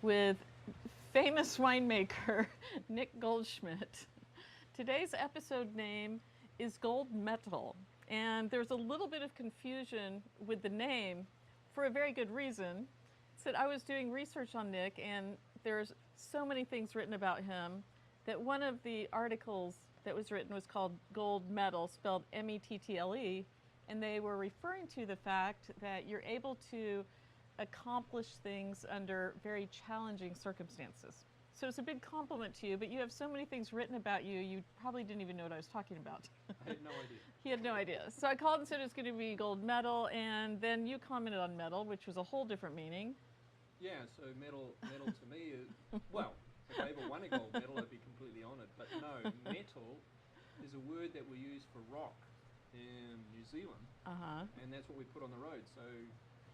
with famous winemaker Nick Goldschmidt. Today's episode name is Gold Mettle, and there's a little bit of confusion with the name for a very good reason. It's that I was doing research on Nick, and there's so many things written about him that one of the articles that was written was called Gold Mettle, spelled M-E-T-T-L-E, and they were referring to the fact that you're able to accomplish things under very challenging circumstances. So it's a big compliment to you, but you have so many things written about you, you probably didn't even know what I was talking about. I had no idea. He had no idea. So I called and said it was going to be Gold Mettle, and then you commented on Mettle, which was a whole different meaning. Yeah, so metal to me is, well, if I ever won a gold medal, I'd be completely honoured. But no, metal is a word that we use for rock in New Zealand, and that's what we put on the road. So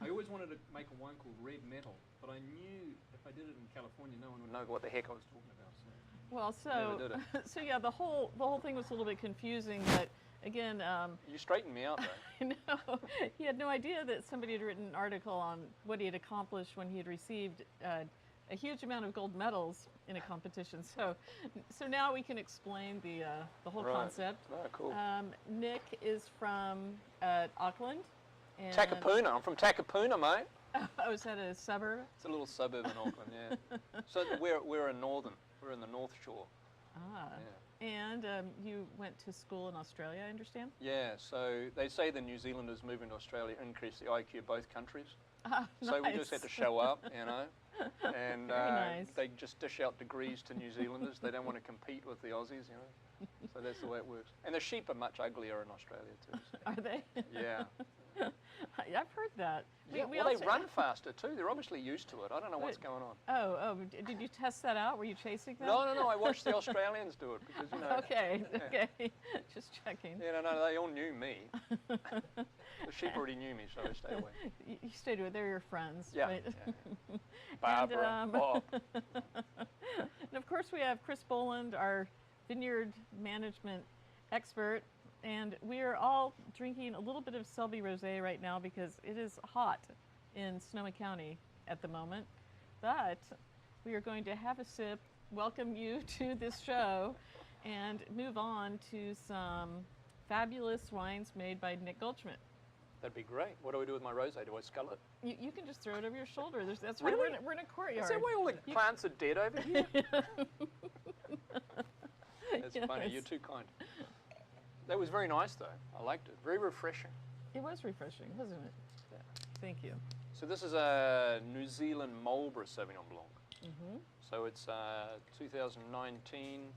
I always wanted to make a wine called Red Metal, but I knew if I did it in California, no one would know what the heck I was talking about. So yeah, the whole thing was a little bit confusing. But again, you straightened me out though. I know he had no idea that somebody had written an article on what he had accomplished when he had received a huge amount of gold medals in a competition. So now we can explain the whole concept. Oh, cool. Nick is from Auckland. And Takapuna. I'm from Takapuna, mate. Oh, is that a suburb? It's a little suburb in Auckland, yeah. So we're in northern. We're in the North Shore. Ah. Yeah. And you went to school in Australia, I understand? Yeah. So they say the New Zealanders moving to Australia increase the IQ of both countries. So nice. we just had to show up, you know, and nice. They just dish out degrees to New Zealanders. They don't want to compete with the Aussies, you know. So that's the way it works. And the sheep are much uglier in Australia too. So. Are they? Yeah. I've heard that. Yeah, they run faster too. They're obviously used to it. I don't know what's going on. Oh, did you test that out? Were you chasing them? No. I watched the Australians do it because, you know. Okay. Just checking. Yeah, no, they all knew me. The sheep already knew me, so I stayed away. You stayed away. They're your friends. Yeah. Right? Yeah. Barbara, Bob. And of course we have Chris Boland, our vineyard management expert. And we are all drinking a little bit of Selby Rosé right now because it is hot in Sonoma County at the moment. But we are going to have a sip, welcome you to this show, and move on to some fabulous wines made by Nick Goldschmidt. That'd be great. What do we do with my rosé? Do I scull it? You can just throw it over your shoulder. That's really? Right. We're in a courtyard. Is that why all the plants are dead over here? That's funny. You're too kind. That was very nice, though. I liked it. Very refreshing. It was refreshing, wasn't it? Yeah. Thank you. So this is a New Zealand Marlborough Sauvignon Blanc. Mm-hmm. So it's 2019.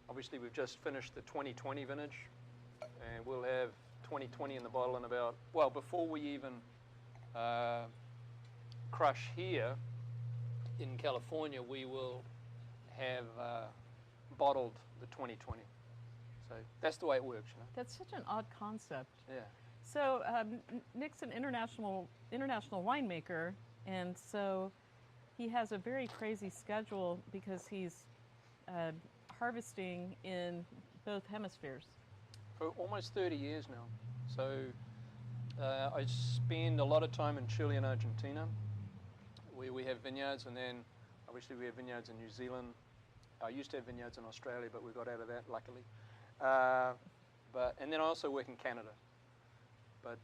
Obviously, we've just finished the 2020 vintage, and we'll have 2020 in the bottle in about, well, before we even crush here in California, we will have bottled the 2020. So that's the way it works, you know. That's such an odd concept. Yeah. So Nick's an international winemaker, and so he has a very crazy schedule because he's harvesting in both hemispheres. For almost 30 years now. So I spend a lot of time in Chile and Argentina, where we have vineyards, and then obviously we have vineyards in New Zealand. I used to have vineyards in Australia, but we got out of that, luckily. And then I also work in Canada. But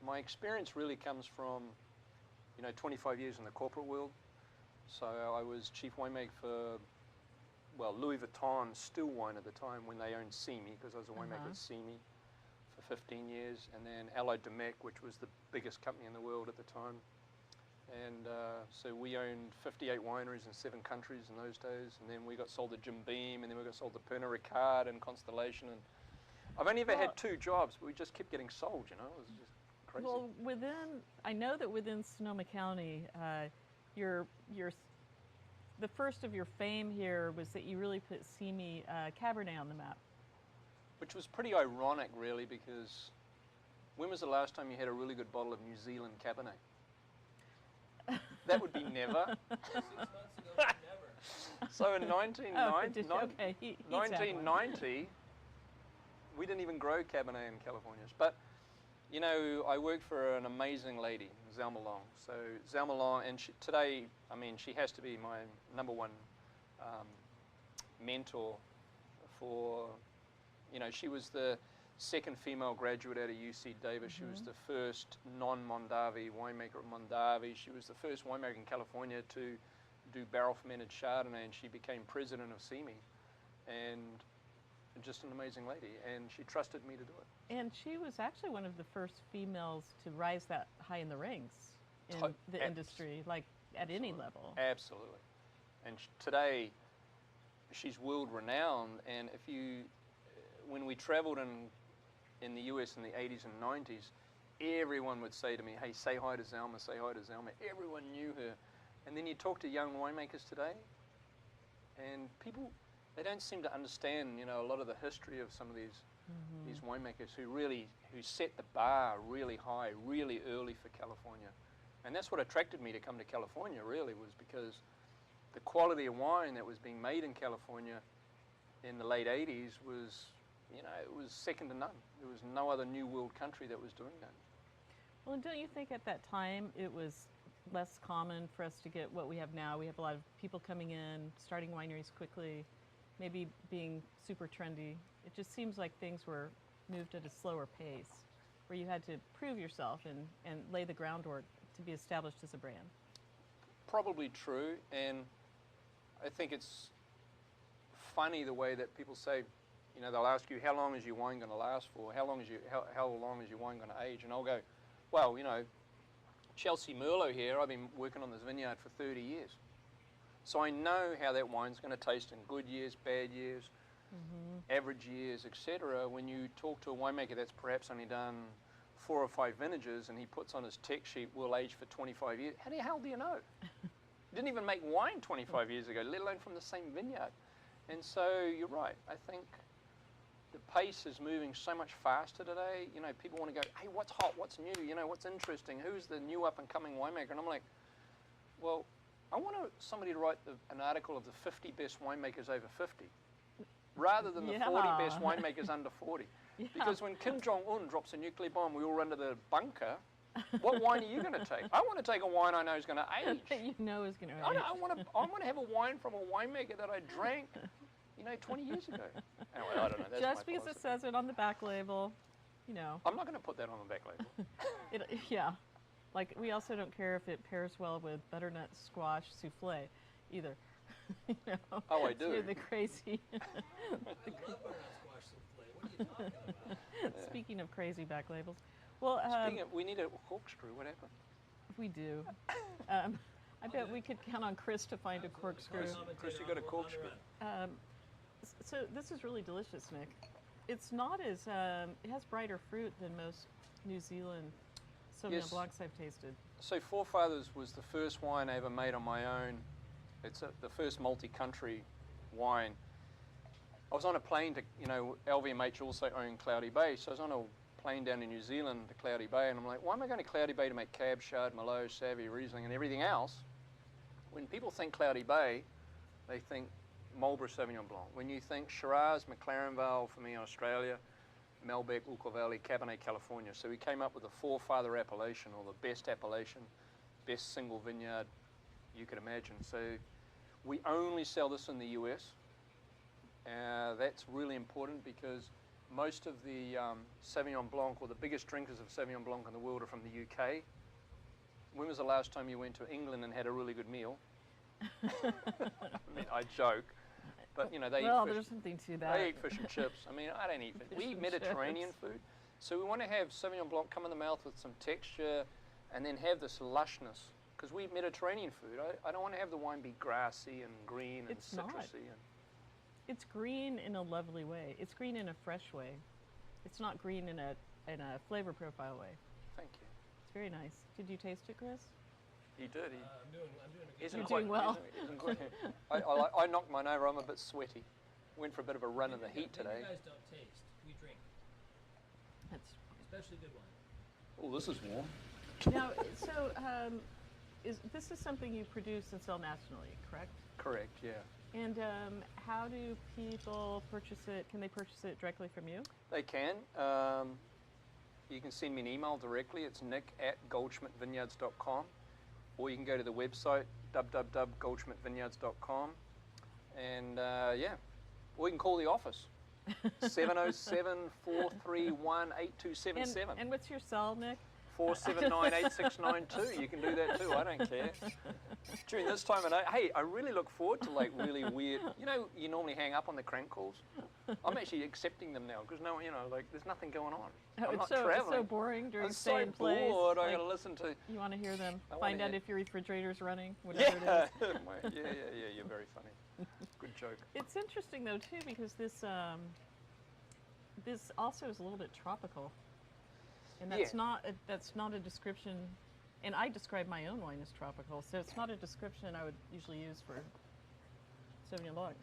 my experience really comes from, 25 years in the corporate world. So I was chief winemaker for, Louis Vuitton still wine at the time when they owned Simi, because I was a winemaker at Simi for 15 years, and then Allied Domecq, which was the biggest company in the world at the time. And so we owned 58 wineries in 7 countries in those days, and then we got sold to Jim Beam, and then we got sold to Pernod Ricard and Constellation. And I've only ever had 2 jobs, but we just kept getting sold, It was just crazy. Well, I know that within Sonoma County, the first of your fame here was that you really put Simi Cabernet on the map. Which was pretty ironic, really, because when was the last time you had a really good bottle of New Zealand Cabernet? That would be never. 6 months ago, never. So in 1990, he's we didn't even grow Cabernet in California. But, You know, I work for an amazing lady, Zelma Long. So Zelma Long, and today, I mean, she has to be my #1 mentor for, you know, she was the second female graduate out of UC Davis. She was the first non-Mondavi winemaker of Mondavi. She was the first winemaker in California to do barrel fermented Chardonnay, and she became president of CME. And just an amazing lady, and she trusted me to do it. And she was actually one of the first females to rise that high in the ranks in the industry, like at any level. Absolutely. And today, she's world renowned. And if you, when we traveled in the US in the 80s and 90s, everyone would say to me, hey, say hi to Zelma, say hi to Zelma. Everyone knew her. And then you talk to young winemakers today, and people, they don't seem to understand, you know, a lot of the history of some of these winemakers who set the bar really high, really early for California. And that's what attracted me to come to California, really, was because the quality of wine that was being made in California in the late 80s was, you know, it was second to none. There was no other New World country that was doing that. Well, and don't you think at that time it was less common for us to get what we have now? We have a lot of people coming in, starting wineries quickly, maybe being super trendy. It just seems like things were moved at a slower pace, where you had to prove yourself and lay the groundwork to be established as a brand. Probably true, and I think it's funny the way that people say, you know, they'll ask you, how long is your wine going to last for? How long is your wine going to age? And I'll go, well, you know, Chelsea Merlot here, I've been working on this vineyard for 30 years. So I know how that wine's going to taste in good years, bad years, average years, etc. When you talk to a winemaker that's perhaps only done 4 or 5 vintages and he puts on his tech sheet, will age for 25 years, how the hell do you know? Didn't even make wine 25 years ago, let alone from the same vineyard. And so you're right, I think the pace is moving so much faster today. You know, people want to go, hey, what's hot, what's new, you know, what's interesting, who's the new up-and-coming winemaker? And I'm like, well, I want somebody to write an article of the 50 best winemakers over 50, rather than the 40 best winemakers under 40. Yeah. Because when Kim Jong-un drops a nuclear bomb, we all run to the bunker. What wine are you going to take? I want to take a wine I know is going to age. That you know is going to age. I want to have a wine from a winemaker that I drank, you know, 20 years ago. Anyway, I don't know. That's just because it says it on the back label, you know. I'm not going to put that on the back label. Yeah. Like, we also don't care if it pairs well with butternut squash souffle either. You know, oh, I do. The crazy. I love butternut squash souffle. What are you talking about? Yeah. Speaking of crazy back labels. Well, we need a corkscrew. What happened? We do. I bet we could count on Chris to find a corkscrew. Chris, you got a corkscrew. So this is really delicious, Nick. It's not as, it has brighter fruit than most New Zealand Sauvignon Blancs I've tasted. So Forefathers was the first wine I ever made on my own. It's the first multi-country wine. I was on a plane to, you know, LVMH also owned Cloudy Bay, so I was on a plane down to New Zealand to Cloudy Bay, and I'm like, why am I going to Cloudy Bay to make Cab, Chard, Merlot, Savvy, Riesling, and everything else? When people think Cloudy Bay, they think Marlborough Sauvignon Blanc. When you think Shiraz, McLaren Vale for me in Australia, Malbec, Uccle Valley, Cabernet, California. So we came up with a Forefather appellation, or the best appellation, best single vineyard you could imagine. So we only sell this in the US. That's really important because most of the Sauvignon Blanc, or the biggest drinkers of Sauvignon Blanc in the world, are from the UK. When was the last time you went to England and had a really good meal? I mean, I joke. But, you know, they eat fish. There's something to that. They eat fish and chips. I mean, I don't eat fish. We eat Mediterranean food. So we want to have Sauvignon Blanc come in the mouth with some texture and then have this lushness. Because we eat Mediterranean food. I don't want to have the wine be grassy and green and citrusy. It's green in a lovely way. It's green in a fresh way. It's not green in a flavor profile way. Thank you. It's very nice. Did you taste it, Chris? He did. I'm doing a good You're doing well. I knocked mine over. I'm a bit sweaty. Went for a bit of a run in the heat today. You guys don't taste. We drink. That's especially good wine. Oh, this is warm. now. So, this is something you produce and sell nationally, correct? Correct. Yeah. And how do people purchase it? Can they purchase it directly from you? They can. you can send me an email directly. It's nick@goldschmidtvineyards.com, or you can go to the website www.goldschmidtvineyards.com, and yeah, or you can call the office 707-431-8277. And what's your cell, Nick? 479-8692. You can do that too. I don't care. During this time of night, hey, I really look forward to like really weird. You know, you normally hang up on the crank calls. I'm actually accepting them now because no, you know, like there's nothing going on. I'm not traveling. It's so boring during I'm stay so in place. bored. I Like, got to listen to. you want to hear them. I Find wanna out hear- if your refrigerator's running. Whatever Yeah, it is. yeah. You're very funny. Good joke. It's interesting though too because this this also is a little bit tropical, and that's Yeah. that's not a description. And I describe my own wine as tropical, so it's not a description I would usually use for Sauvignon Blanc.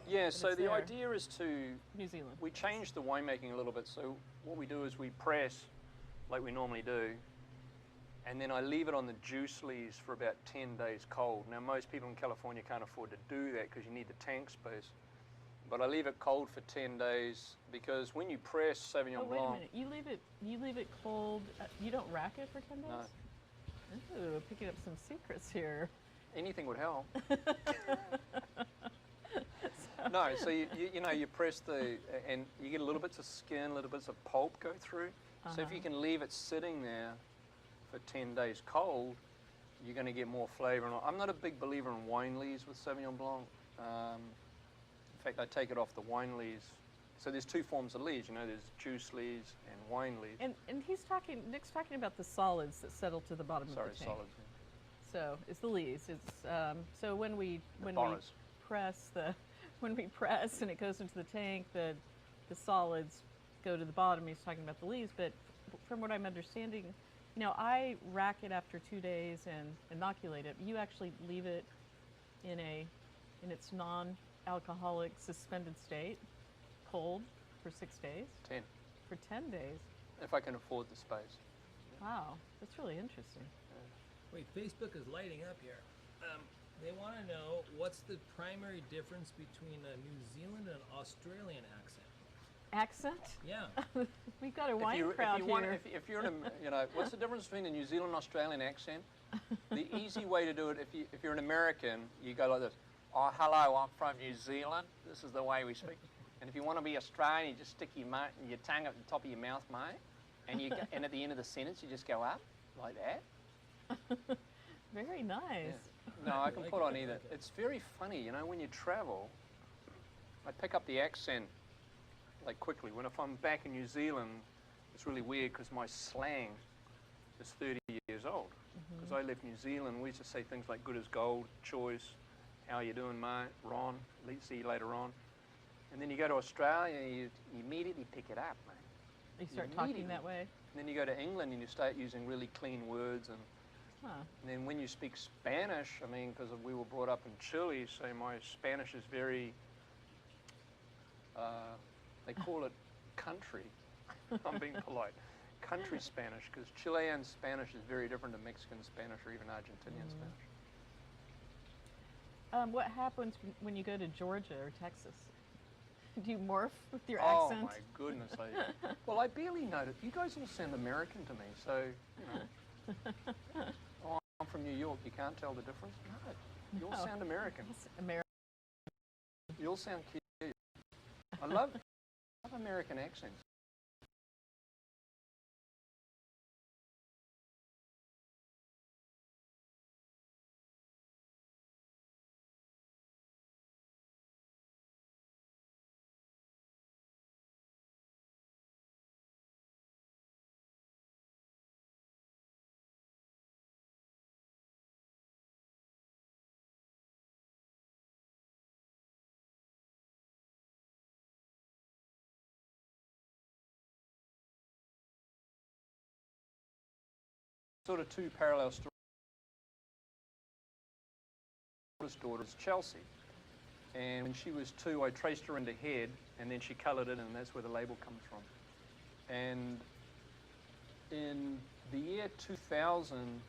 Yeah. So it's the there. idea is to New Zealand. we change the winemaking a little bit. So what we do is we press like we normally do, and then I leave it on the juice lees for about 10 days cold. Now most people in California can't afford to do that because you need the tank space. But I leave it cold for 10 days because when you press Sauvignon Oh wait a Blanc, minute! You leave it cold. You don't rack it for 10 days. No. Ooh, picking up some secrets here. anything would help. No, so you know you press and you get a little bits of skin, little bits of pulp go through. So if you can leave it sitting there for 10 days cold, you're going to get more flavor. And I'm not a big believer in wine lees with Sauvignon Blanc. In fact, I take it off the wine lees. So there's two forms of lees, you know, there's juice lees and wine lees. And Nick's talking about the solids that settle to the bottom Sorry, of the tank. solids. So it's the lees. It's so when we Boras. press when we press and it goes into the tank, the solids go to the bottom. He's talking about the lees, but from what I'm understanding, you know, I rack it after 2 days and inoculate it. You actually leave it in its non-alcoholic suspended state, cold, for 6 days. 10, For 10 days. if I can afford the space. Wow, that's really interesting. Wait, Facebook is lighting up here. They want to know what's the primary difference between a New Zealand and Australian accent. Accent? Yeah. We've got a wine crowd here. If you're you know, what's the difference between the New Zealand and Australian accent? The easy way to do it, if you're an American, you go like this. Oh, hello, I'm from New Zealand. This is the way we speak. And if you want to be Australian, you just stick your tongue at the top of your mouth, mate. And and at the end of the sentence, you just go up like that. Very nice. Yeah. No, I can like put it, on I either. like it. It's very funny, you know, when you travel, I pick up the accent like quickly. If I'm back in New Zealand, it's really weird because my slang is 30 years old. Because I left New Zealand, we used to say things like good as gold, choice, how you doing, mate, Ron, see you later on. And then you go to Australia, you immediately pick it up, mate. You start talking that way. And then you go to England and you start using really clean words. And then when you speak Spanish, I mean, because we were brought up in Chile, so my Spanish is very, they call it country. I'm being polite. Country Spanish, because Chilean Spanish is very different to Mexican Spanish or even Argentinian Spanish. What happens when you go to Georgia or Texas? Do you morph with your Oh accent? my goodness. Well, I barely know it. You guys all sound American to me, so, you know. Oh, I'm from New York. You can't tell the difference? No. You all sound American. It's American. You all sound cute. I love American accents. Sort of two parallel stories. My oldest daughter is Chelsea, and when she was 2, I traced her into head, and then she coloured it, and that's where the label comes from. And in the year 2000,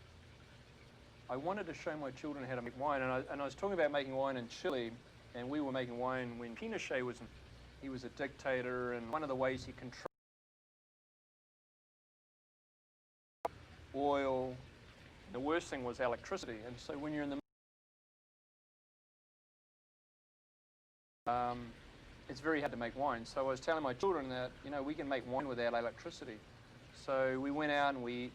I wanted to show my children how to make wine, and I was talking about making wine in Chile, and we were making wine when Pinochet he was a dictator, and one of the ways he controlled oil. The worst thing was electricity. And so when you're in the it's very hard to make wine. So I was telling my children that, you know, we can make wine without electricity. So we went out and the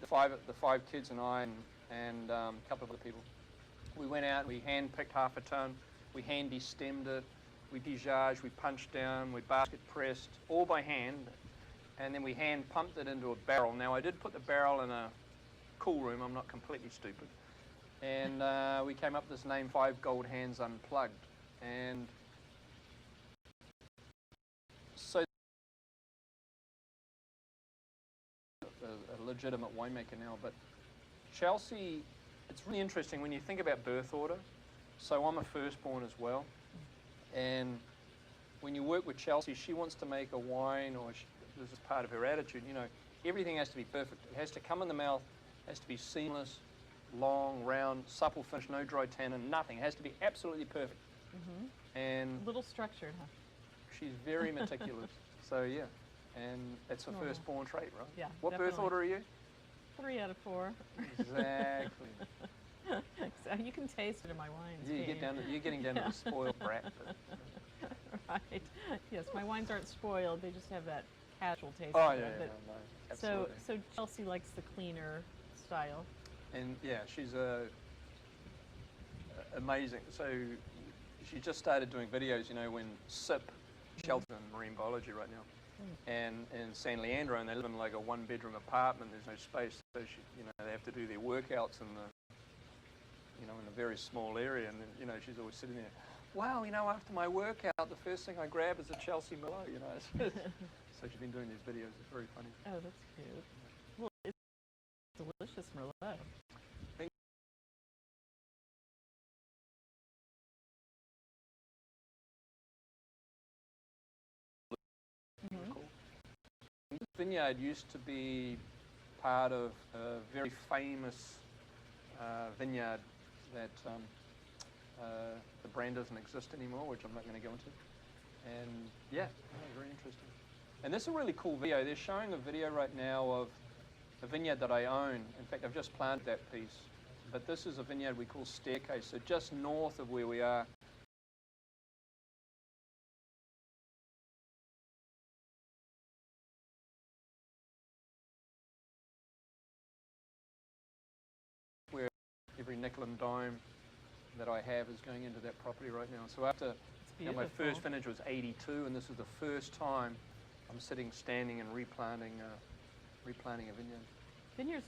five kids and I and a couple of other people, we went out and we hand-picked half a ton, we hand destemmed it, we déjaged, we punched down, we basket pressed, all by hand, and then we hand pumped it into a barrel. Now I did put the barrel in a cool room, I'm not completely stupid. And we came up with this name, 5 Gold Hands Unplugged. And so a legitimate winemaker now, but Chelsea, it's really interesting when you think about birth order. So I'm a firstborn as well, and when you work with Chelsea, she wants to make a wine, or this is part of her attitude, you know, everything has to be perfect. It has to come in the mouth, has to be seamless, long, round, supple finish, no dry tannin, nothing. It has to be absolutely perfect. And A little structured, huh? she's very meticulous. So yeah, and that's a Normal. firstborn trait, right? Yeah, What birth definitely. order are you? 3 out of 4. Exactly. So you can taste it in my wines. Yeah, you're getting down to the spoiled brat. Right. Yes, my wines aren't spoiled. They just have that casual taste. Oh to yeah, them, yeah, but- no, So, absolutely. so Chelsea likes the cleaner style. And yeah, she's amazing. So she just started doing videos, you know, when SIP, shelter in marine biology right now, and in San Leandro, and they live in like a 1-bedroom apartment. There's no space, so she, you know, they have to do their workouts in the, you know, in a very small area. And then, you know, she's always sitting there. Wow, you know, after my workout, the first thing I grab is a Chelsea Merlot, you know. So she's been doing these videos. It's very funny. Oh, that's cute. Well, it's delicious Merlot. Cool. This vineyard used to be part of a very famous vineyard that the brand doesn't exist anymore, which I'm not going to go into. And yeah, very interesting. And this is a really cool video. They're showing a video right now of a vineyard that I own. In fact, I've just planted that piece. But this is a vineyard we call Staircase, so just north of where we are. Where every nickel and dime that I have is going into that property right now. So after my first vintage was 82, and this is the first time I'm standing and replanting a vineyard. Vineyards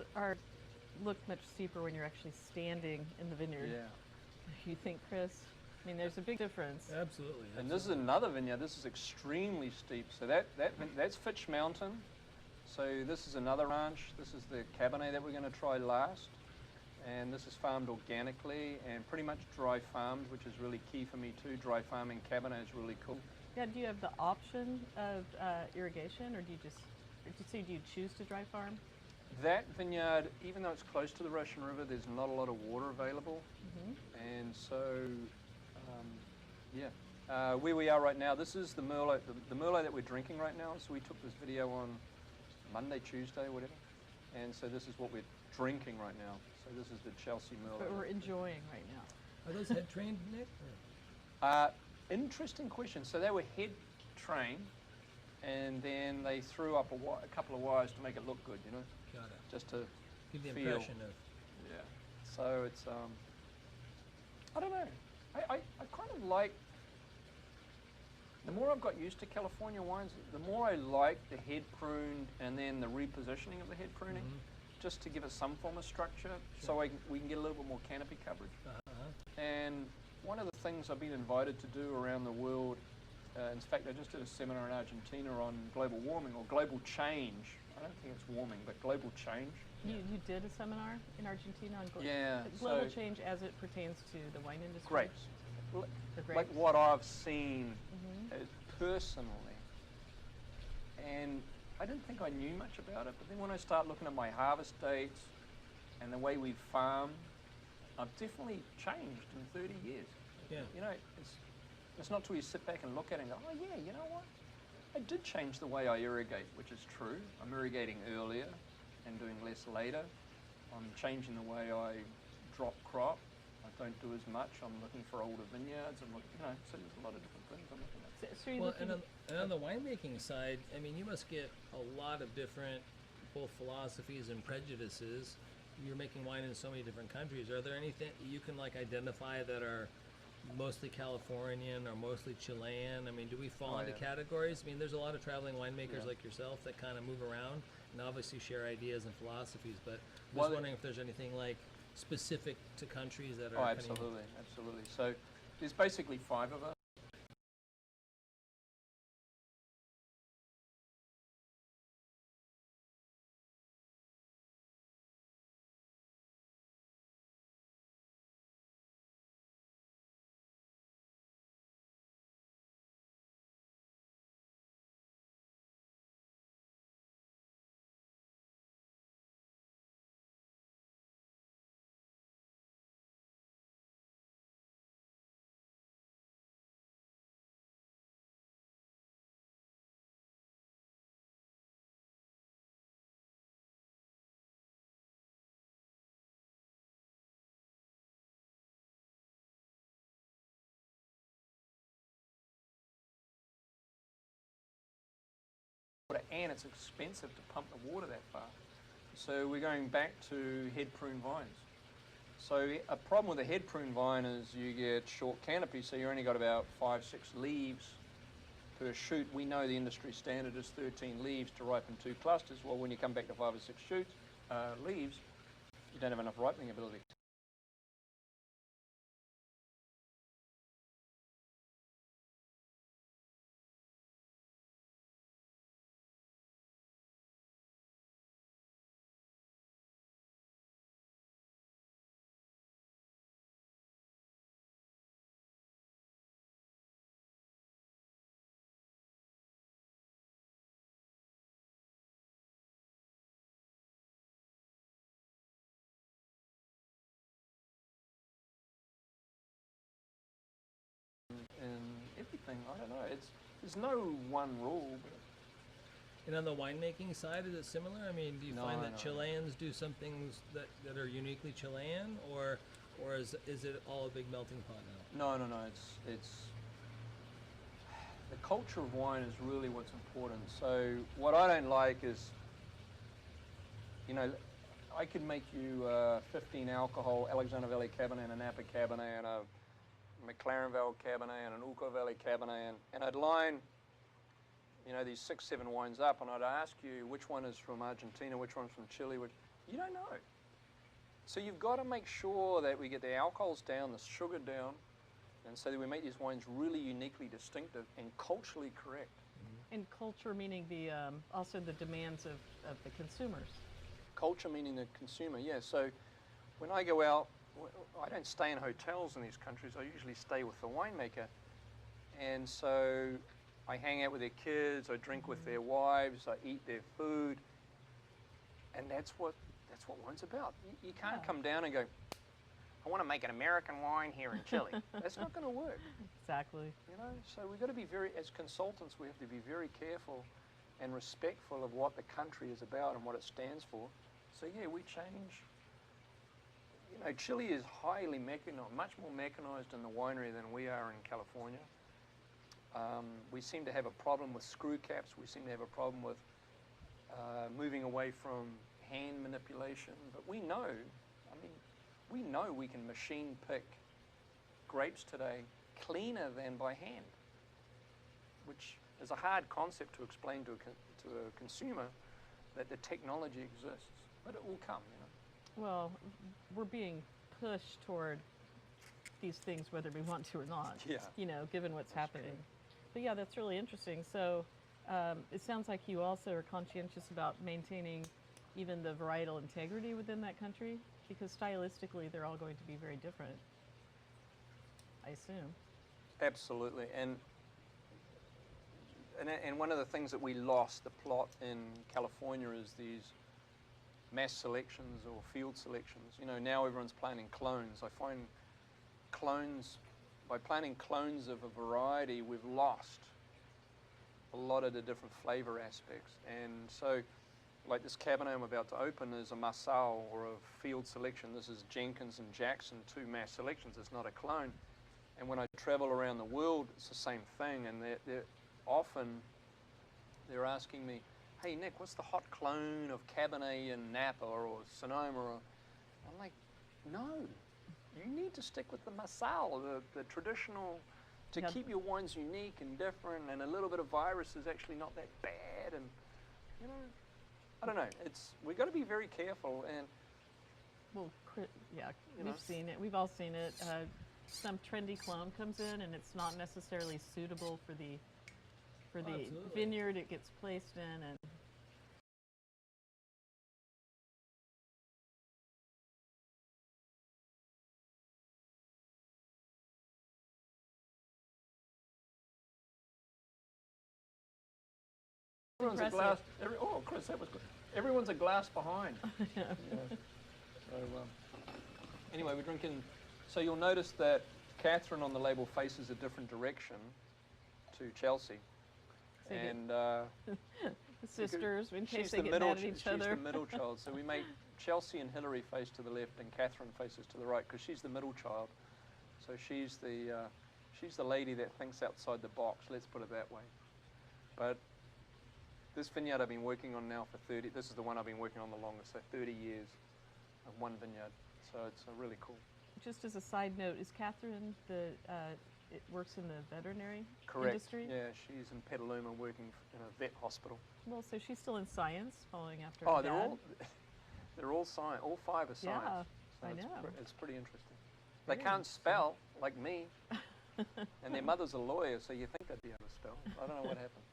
look much steeper when you're actually standing in the vineyard. Yeah. You think, Chris? I mean, there's a big difference. Absolutely. And this is another vineyard. This is extremely steep. So that's Fitch Mountain. So this is another ranch. This is the Cabernet that we're going to try last. And this is farmed organically and pretty much dry farmed, which is really key for me too. Dry farming Cabernet is really cool. Yeah, do you have the option of irrigation, or do you choose to dry farm? That vineyard, even though it's close to the Russian River, there's not a lot of water available. And so, where we are right now, this is the Merlot, the Merlot that we're drinking right now. So we took this video on Monday, Tuesday, whatever. And so this is what we're drinking right now. So this is the Chelsea Merlot. But we're enjoying right now. Are those head trained, Nick? Or? Interesting question. So they were head trained, and then they threw up a couple of wires to make it look good, you know, Got it. just to Give the feel. impression of. Yeah. So it's I don't know. I kind of like. The more I've got used to California wines, the more I like the head pruned and then the repositioning of the head pruning, just to give it some form of structure, so we can get a little bit more canopy coverage. And one of the things I've been invited to do around the world, in fact, I just did a seminar in Argentina on global warming or global change. I don't think it's warming, but global change. You did a seminar in Argentina on so global change as it pertains to the wine industry? grapes. The grapes. Like what I've seen personally. And I didn't think I knew much about it, but then when I start looking at my harvest dates and the way we farm, I've definitely changed in 30 years. Yeah. You know, it's not till you sit back and look at it and go, oh yeah, you know what? I did change the way I irrigate, which is true. I'm irrigating earlier and doing less later. I'm changing the way I drop crop. I don't do as much. I'm looking for older vineyards. I'm looking, so there's a lot of different things I'm looking at. So you're Well, looking and on the winemaking side, I mean, you must get a lot of different both philosophies and prejudices. You're making wine in so many different countries. Are there anything you can like identify that are mostly Californian or mostly Chilean? I mean, do we fall into categories? I mean, there's a lot of traveling winemakers like yourself that kind of move around and obviously share ideas and philosophies, but I'm just wondering if there's anything like specific to countries that are absolutely. So there's basically 5 of us. And it's expensive to pump the water that far. So we're going back to head prune vines. So a problem with a head prune vine is you get short canopy, so you only got about 5-6 leaves per shoot. We know the industry standard is 13 leaves to ripen 2 clusters. Well, when you come back to 5 or 6 shoots, leaves, you don't have enough ripening ability. And everything, I don't know, there's no one rule. But And on the winemaking side, is it similar? I mean, do you find that Chileans do some things that are uniquely Chilean, or is it all a big melting pot now? No. It's the culture of wine is really what's important. So what I don't like is, I could make you 15 alcohol Alexander Valley Cabernet and a Napa Cabernet and a McLaren Vale Cabernet and an Ulco Valley Cabernet, and I'd line, these 6-7 wines up, and I'd ask you which one is from Argentina, which one's from Chile. You don't know. So you've got to make sure that we get the alcohols down, the sugar down, and so that we make these wines really uniquely distinctive and culturally correct. And culture meaning also the demands of the consumers. Culture meaning the consumer, yeah. So when I go out, I don't stay in hotels in these countries. I usually stay with the winemaker. And so I hang out with their kids, I drink with their wives, I eat their food. And that's what wine's about. You can't come down and go, I want to make an American wine here in Chile. That's not going to work. Exactly. So we've got to be as consultants, we have to be very careful and respectful of what the country is about and what it stands for. So yeah, we change. Chile is highly mechanized, much more mechanized in the winery than we are in California. We seem to have a problem with screw caps. We seem to have a problem with moving away from hand manipulation. But we know we can machine pick grapes today cleaner than by hand, which is a hard concept to explain to a consumer, that the technology exists. But it will come, Well, we're being pushed toward these things whether we want to or not, given what's happening. True. But yeah, that's really interesting. So it sounds like you also are conscientious about maintaining even the varietal integrity within that country, because stylistically they're all going to be very different, I assume. Absolutely. And one of the things that we lost, the plot in California, is these mass selections or field selections. Now everyone's planting clones. I find by planting clones of a variety, we've lost a lot of the different flavor aspects. And so like this Cabernet I'm about to open is a Marsal or a field selection. This is Jenkins and Jackson, 2 mass selections. It's not a clone. And when I travel around the world, it's the same thing. And they're often asking me, "Hey Nick, what's the hot clone of Cabernet in Napa or Sonoma?" I'm like, no, you need to stick with the Marsal, the traditional, to keep your wines unique and different. And a little bit of virus is actually not that bad. And you know, I don't know. We've got to be very careful. And Well, we've seen it. We've all seen it. Some trendy clone comes in, and it's not necessarily suitable for the vineyard it gets placed in. And everyone's a glass. Chris, that was good. Everyone's a glass behind. yeah. So anyway, we're drinking. So you'll notice that Catherine on the label faces a different direction to Chelsea, So and the sisters, in case she's they the get middle. mad at each other. She's the middle child. So we make Chelsea and Hillary face to the left, and Catherine faces to the right because she's the middle child. So she's the lady that thinks outside the box. Let's put it that way. But this vineyard I've been working on now for 30. This is the one I've been working on the longest. So 30 years of one vineyard. So it's really cool. Just as a side note, is Catherine it works in the veterinary Correct. industry? Yeah, she's in Petaluma working in a vet hospital. Well, so she's still in science, following after Oh, her they're dad. they're all science. All 5 are science. Yeah, So I it's know. It's pretty interesting. They Very can't spell like me, and their mother's a lawyer, so you think they'd be able to spell. I don't know what happened.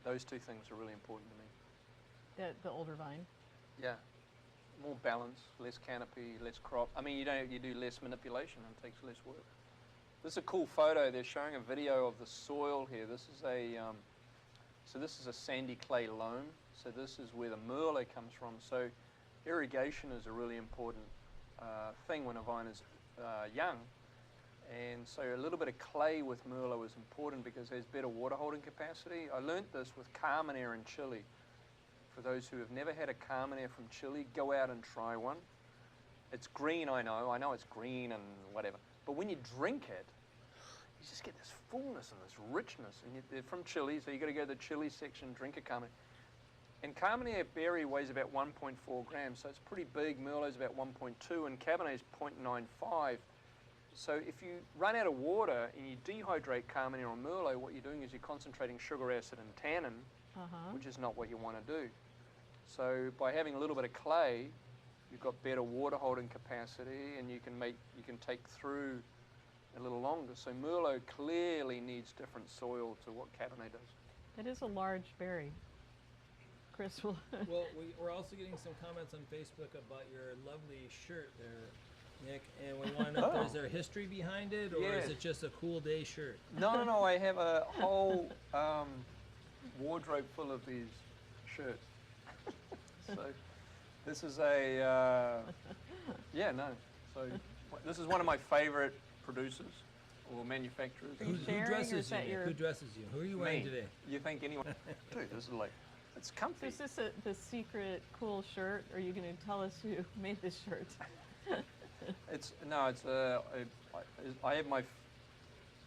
Those 2 things are really important to me. The older vine. Yeah, more balance, less canopy, less crop. I mean, you do less manipulation and it takes less work. This is a cool photo. They're showing a video of the soil here. This is a sandy clay loam. So this is where the Merlot comes from. So irrigation is a really important thing when a vine is young. And so a little bit of clay with Merlot is important because there's better water holding capacity. I learnt this with Carmenere in Chile. For those who have never had a Carmenere from Chile, go out and try one. It's green, I know it's green and whatever. But when you drink it, you just get this fullness and this richness. And they're from Chile, so you got to go to the Chile section, drink a Carmenere. And Carmenere berry weighs about 1.4 grams, so it's pretty big. Merlot's about 1.2, and Cabernet's 0.95. So if you run out of water and you dehydrate Carmenere or Merlot, what you're doing is you're concentrating sugar acid and tannin, which is not what you want to do. So by having a little bit of clay, you've got better water holding capacity, and you can take through a little longer. So Merlot clearly needs different soil to what Cabernet does. It is a large berry. Chris will. Well, we're also getting some comments on Facebook about your lovely shirt there, Nick, and we want to know, is there history behind it, or is it just a cool day shirt? No, I have a whole wardrobe full of these shirts. So this is so this is one of my favorite producers or manufacturers. Are you Who sharing, or dresses is that you? your- Who dresses you? Who are you wearing Me. today? You think anyone? Dude, this is like, it's comfy. Is this the secret cool shirt? Or are you going to tell us who made this shirt? I have my.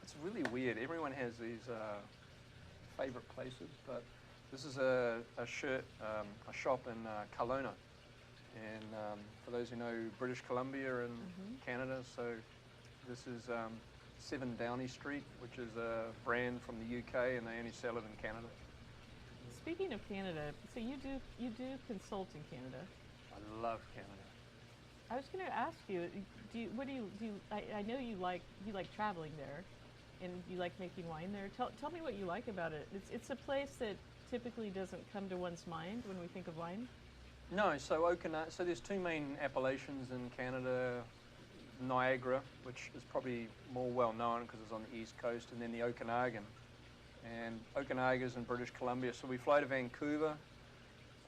It's really weird. Everyone has these favorite places, but this is a shirt, a shop in Kelowna, and for those who know British Columbia and Canada, so this is 7 Downey Street, which is a brand from the UK, and they only sell it in Canada. Speaking of Canada, so you do consult in Canada. I love Canada. I was going to ask you, I know you like traveling there, and you like making wine there. Tell me what you like about it. It's a place that typically doesn't come to one's mind when we think of wine. No, so so there's two main appellations in Canada, Niagara, which is probably more well known because it's on the east coast, and then the Okanagan. And Okanagan is in British Columbia, so we fly to Vancouver,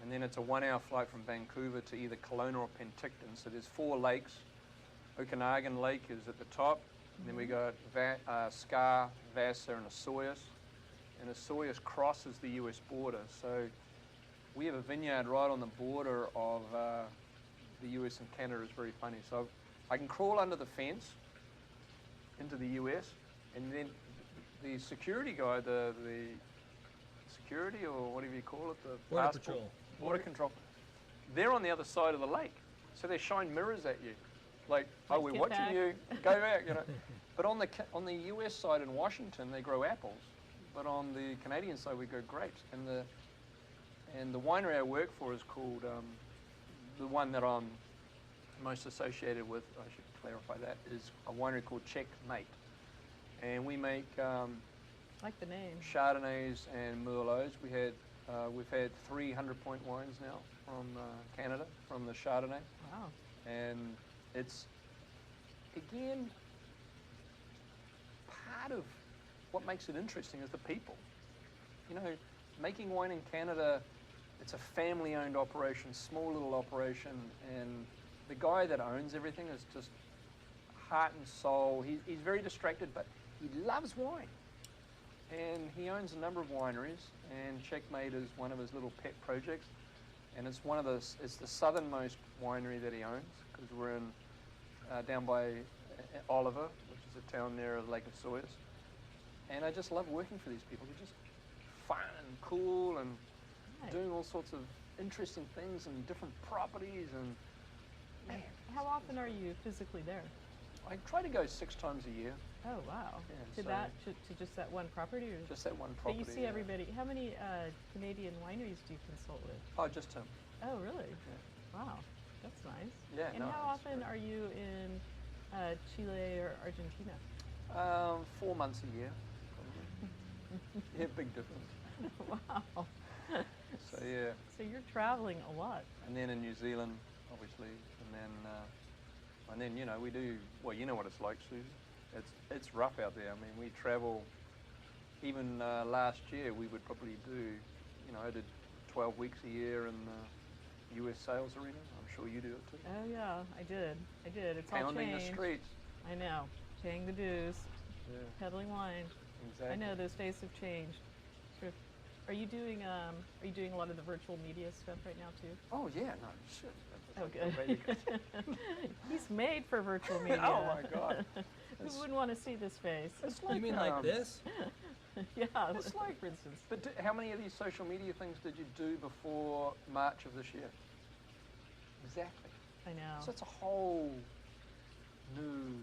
and then it's a 1 hour flight from Vancouver to either Kelowna or Penticton. So there's 4 lakes. Okanagan Lake is at the top, and then we got Scar, Vassar, and Osoyoos. And Osoyoos crosses the US border. So we have a vineyard right on the border of the US and Canada. It's very funny. So I can crawl under the fence into the US, and then the security guy, the security, or whatever you call it, the Border passport, Patrol. border control, they're on the other side of the lake. So they shine mirrors at you. Like, oh, we're Get watching back. you, go back, you know. But on the US side in Washington, they grow apples. But on the Canadian side, we grow grapes. And the winery I work for is called, the one that I'm most associated with, I should clarify that, is a winery called Checkmate. And we make Like the name. Chardonnays and Merlots. We've had 300-point wines now from Canada, from the Chardonnay. Wow. And it's, again, part of what makes it interesting is the people. You know, making wine in Canada, it's a family-owned operation, small little operation, and the guy that owns everything is just heart and soul. He's very distracted, but he loves wine. And he owns a number of wineries, and Checkmate is one of his little pet projects. And it's it's the southernmost winery that he owns, because we're in down by Oliver, which is a town near the Lake of Soyuz. And I just love working for these people. They're just fun and cool and Nice. doing all sorts of interesting things and different properties. And How often are you physically there? I try to go 6 times a year, Oh, wow. Yeah, To just that one property? Or? just that one But property. you see yeah. everybody. How many Canadian wineries do you consult with? Oh, just him. Oh, really? Wow. That's nice. Yeah, And no, how it's often great. are you in Chile or Argentina? 4 months a year. Probably. Yeah, big difference. Wow. So yeah, So you're traveling a lot. and then in New Zealand, obviously, and then you know we do. Well, you know what it's like, Susie. It's rough out there. I mean, we travel. Even last year, we would probably do. You know, I did 12 weeks a year in the U.S. sales arena. I'm sure you do it too. Oh yeah, I did. It's all Pounding changed. the streets. I know. Paying the dues, Yeah, peddling wine. exactly. I know those days have changed. Sort of, are you doing a lot of the virtual media stuff right now too? Oh yeah, no shit. Oh, That's good. really good. He's made for virtual media. Oh my God. Who wouldn't want to see this face? It's like, You mean like this? Yeah, It's like, for instance. But how many of these social media things did you do before March of this year? Exactly. I know. So it's a whole new.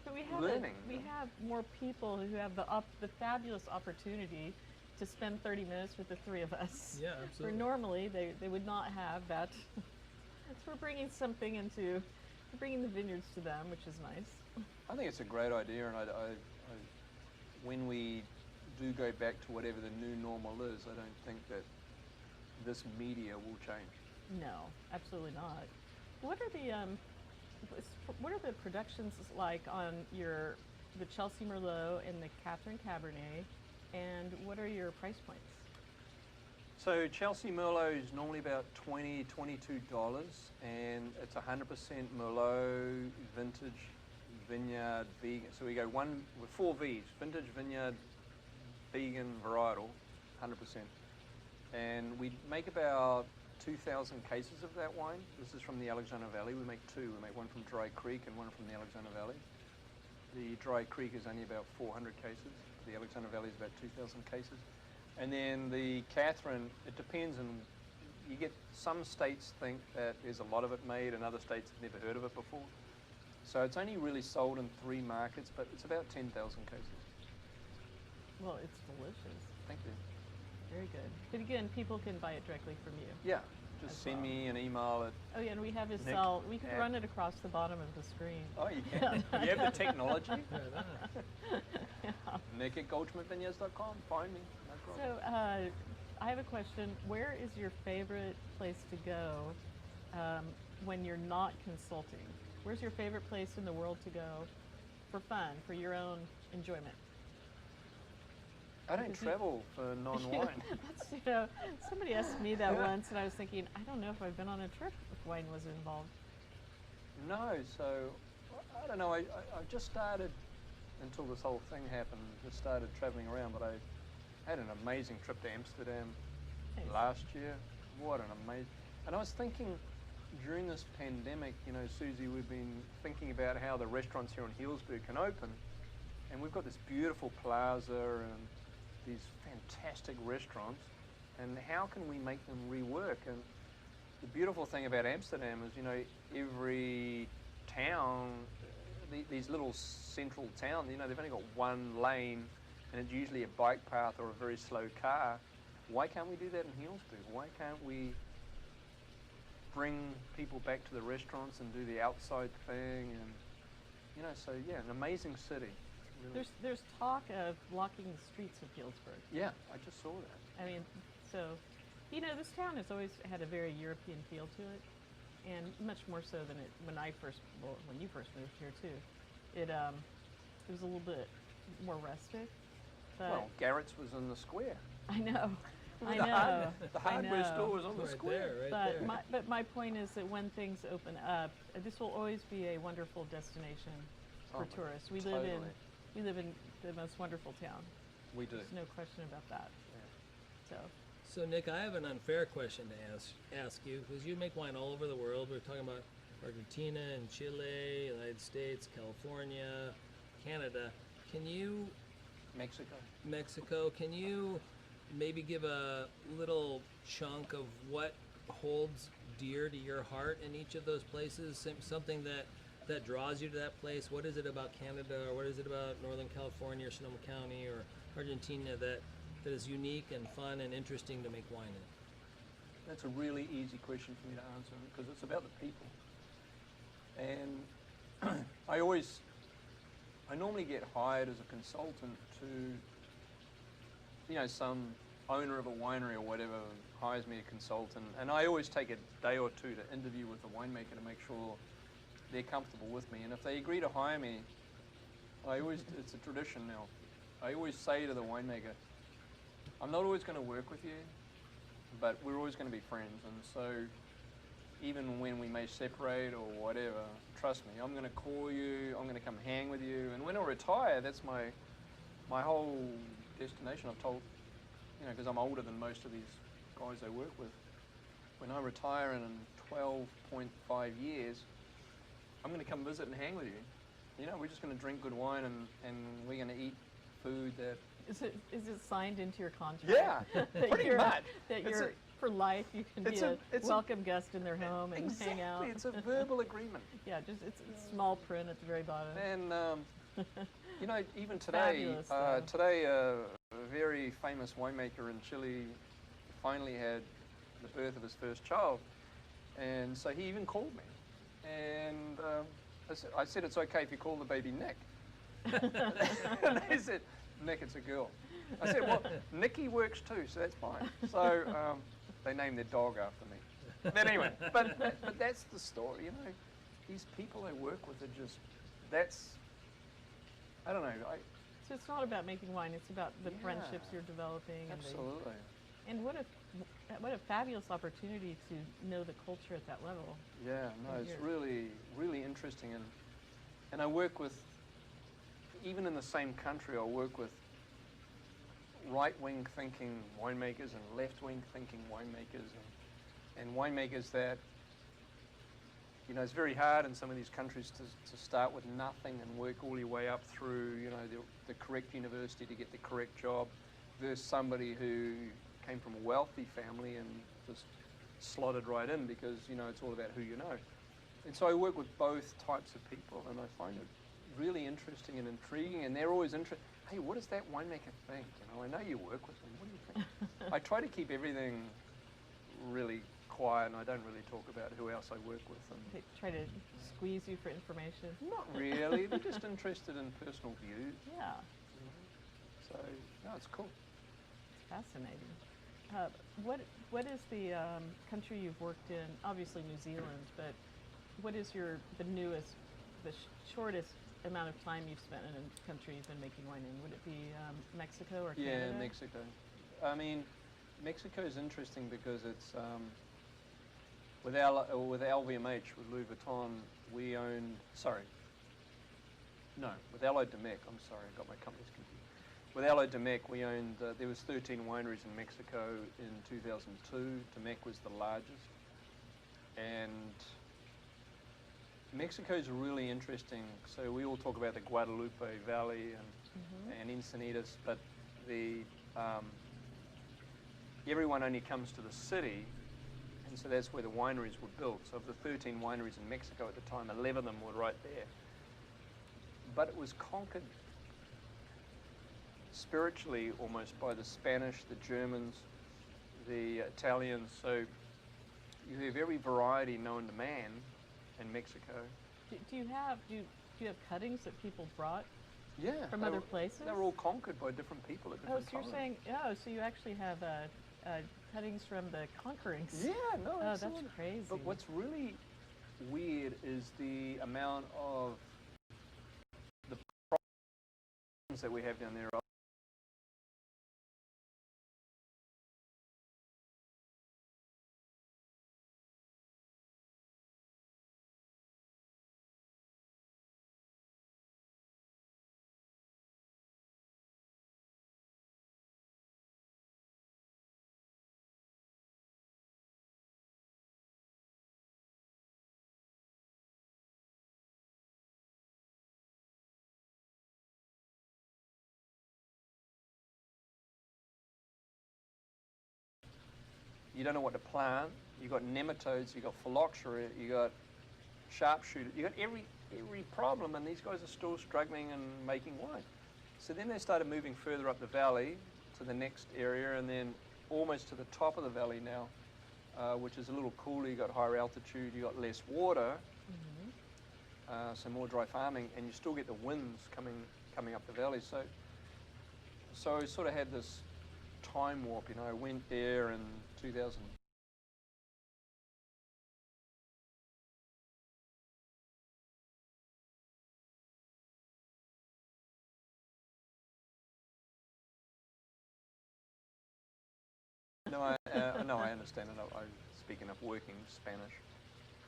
But we have learning, we yeah. have more people who have the fabulous opportunity to spend 30 minutes with the three of us. Yeah, Where absolutely. normally they would not have that. So we're bringing something we're bringing the vineyards to them, which is nice. I think it's a great idea, and when we do go back to whatever the new normal is, I don't think that this media will change. No, absolutely not. What are the productions like on the Chelsea Merlot and the Catherine Cabernet, and what are your price points? So Chelsea Merlot is normally about $20, $22, and it's 100% Merlot, vintage, vineyard, vegan. So we go with 4 Vs: vintage, vineyard, vegan, varietal, 100%. And we make about 2,000 cases of that wine. This is from the Alexander Valley. We make 2. We make one from Dry Creek and one from the Alexander Valley. The Dry Creek is only about 400 cases. The Alexander Valley is about 2,000 cases. And then the Catherine, it depends on, you get some states think that there's a lot of it made and other states have never heard of it before. So it's only really sold in 3 markets, but it's about 10,000 cases. Well, it's delicious. Thank you. Very good. But again, people can buy it directly from you. Yeah, Just as send well. me an email at. Oh yeah, and we have his Nick cell. We could at- run it across the bottom of the screen. Oh, you can. You have the technology. Right on. Yeah. Nick at GoldschmidtVineyards.com. Find me. No problem. So I have a question. Where is your favorite place to go when you're not consulting? Where's your favorite place in the world to go for fun, for your own enjoyment? I don't because you- travel for non-wine. That's, somebody asked me that once, and I was thinking, I don't know if I've been on a trip if wine was involved. No, so I don't know. I just started, until this whole thing happened, just started traveling around. But I had an amazing trip to Amsterdam Nice. last year. What an amazing! And I was thinking during this pandemic, Susie, we've been thinking about how the restaurants here in Healdsburg can open, and we've got this beautiful plaza and these fantastic restaurants, and how can we make them rework? And the beautiful thing about Amsterdam is, every town, these little central towns, they've only got one lane, and it's usually a bike path or a very slow car. Why can't we do that in Healdsburg? Why can't we bring people back to the restaurants and do the outside thing? And so yeah, an amazing city. Really. There's talk of blocking the streets of Healdsburg. Yeah, I just saw that. I mean, so, this town has always had a very European feel to it, and much more so than when you first moved here too. It was a little bit more rustic. But Well, Garrett's was in the square. I know, I The know. The hardware store was on the Right square. there, right there. But my point is that when things open up, this will always be a wonderful destination for Oh, tourists. We totally. live in the most wonderful town. We do. There's no question about that. So. So Nick, I have an unfair question to ask you, because you make wine all over the world. We're talking about Argentina and Chile, United States, California, Canada. Can you, Mexico, can you maybe give a little chunk of what holds dear to your heart in each of those places? Something that draws you to that place? What is it about Canada, or what is it about Northern California or Sonoma County or Argentina that is unique and fun and interesting to make wine in? That's a really easy question for me to answer because it's about the people. And I normally get hired as a consultant to, some owner of a winery or whatever hires me a consultant, and I always take a day or two to interview with the winemaker to make sure they're comfortable with me. And if they agree to hire me, it's a tradition now. I always say to the winemaker, I'm not always going to work with you, but we're always going to be friends. And so even when we may separate or whatever, trust me, I'm going to call you, I'm going to come hang with you. And when I retire, that's my whole destination. I've told, because I'm older than most of these guys I work with. When I retire in 12.5 years, I'm going to come visit and hang with you. We're just going to drink good wine and we're going to eat food that... Is it signed into your contract? Yeah, pretty much. That It's you're, for life, you can be a it's welcome guest in their home and exactly, hang out. it's a verbal agreement. Yeah, it's small print at the very bottom. And, even today, Fabulous, though. today a very famous winemaker in Chile finally had the birth of his first child. And so he even called me. And I said, it's okay if you call the baby Nick. And they said, Nick, it's a girl. I said, well, Nikki works too, so that's fine. So they named their dog after me. But anyway, but that's the story, These people I work with are just, I don't know. So it's not about making wine, it's about the Yeah, friendships you're developing. Absolutely. And what a fabulous opportunity to know the culture at that level. Yeah, no, it's Here. really, really interesting. And I work with, even in the same country, I'll work with right-wing thinking winemakers and left-wing thinking winemakers and winemakers that, it's very hard in some of these countries to start with nothing and work all your way up through, the correct university to get the correct job versus somebody who came from a wealthy family and just slotted right in because, it's all about who you know. And so I work with both types of people and I find it really interesting and intriguing, and they're always interested. Hey, what does that winemaker think? I know you work with them. What do you think? I try to keep everything really quiet, and I don't really talk about who else I work with. And They try to squeeze you for information. not really. They're just interested in personal views. Yeah, So no, it's cool. it's fascinating. What is the country you've worked in? Obviously New Zealand, but what is the newest, shortest amount of time you've spent in a country you've been making wine in? Would it be Mexico or Canada? Yeah, Mexico. I mean, Mexico is interesting because it's with LVMH, with Louis Vuitton, we owned. With Allied Domecq. I'm sorry, I got my companies confused. With Allied Domecq, we owned. There was 13 wineries in Mexico in 2002. Domecq was the largest, and Mexico is really interesting. So we all talk about the Guadalupe Valley and Encinitas, but everyone only comes to the city, and so that's where the wineries were built. So of the 13 wineries in Mexico at the time, 11 of them were right there. But it was conquered spiritually almost by the Spanish, the Germans, the Italians. So you have every variety known to man in Mexico. Do you have cuttings that people brought Yeah, from other places? They were all conquered by different people at different times. So you're saying, so you actually have cuttings from the conquerings. Yeah, no, Oh, that's absolutely. crazy. But what's really weird is the amount of the problems that we have down there. You don't know what to plant. You got nematodes. You got phylloxera. You got sharpshooter. You got every problem, and these guys are still struggling and making wine. So then they started moving further up the valley to the next area, and then almost to the top of the valley now, which is a little cooler. You got higher altitude. You got less water, so more dry farming, and you still get the winds coming up the valley. So I sort of had this time warp. I went there in 2000. No, I understand it. I speak enough working Spanish,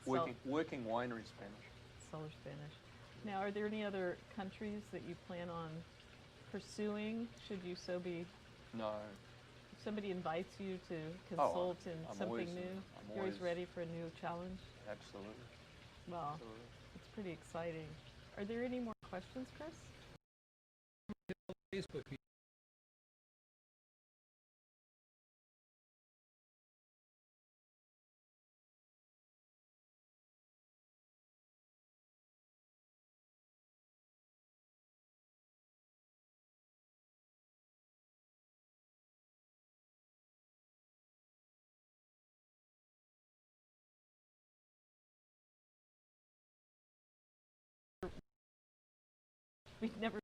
working winery Spanish. Cellar Spanish. Now, are there any other countries that you plan on pursuing? Should you so be? No. If somebody invites you to consult in I'm something always, new, I'm you're always ready for a new challenge? Absolutely. Well, Absolutely. it's pretty exciting. Are there any more questions, Chris? Facebook We've never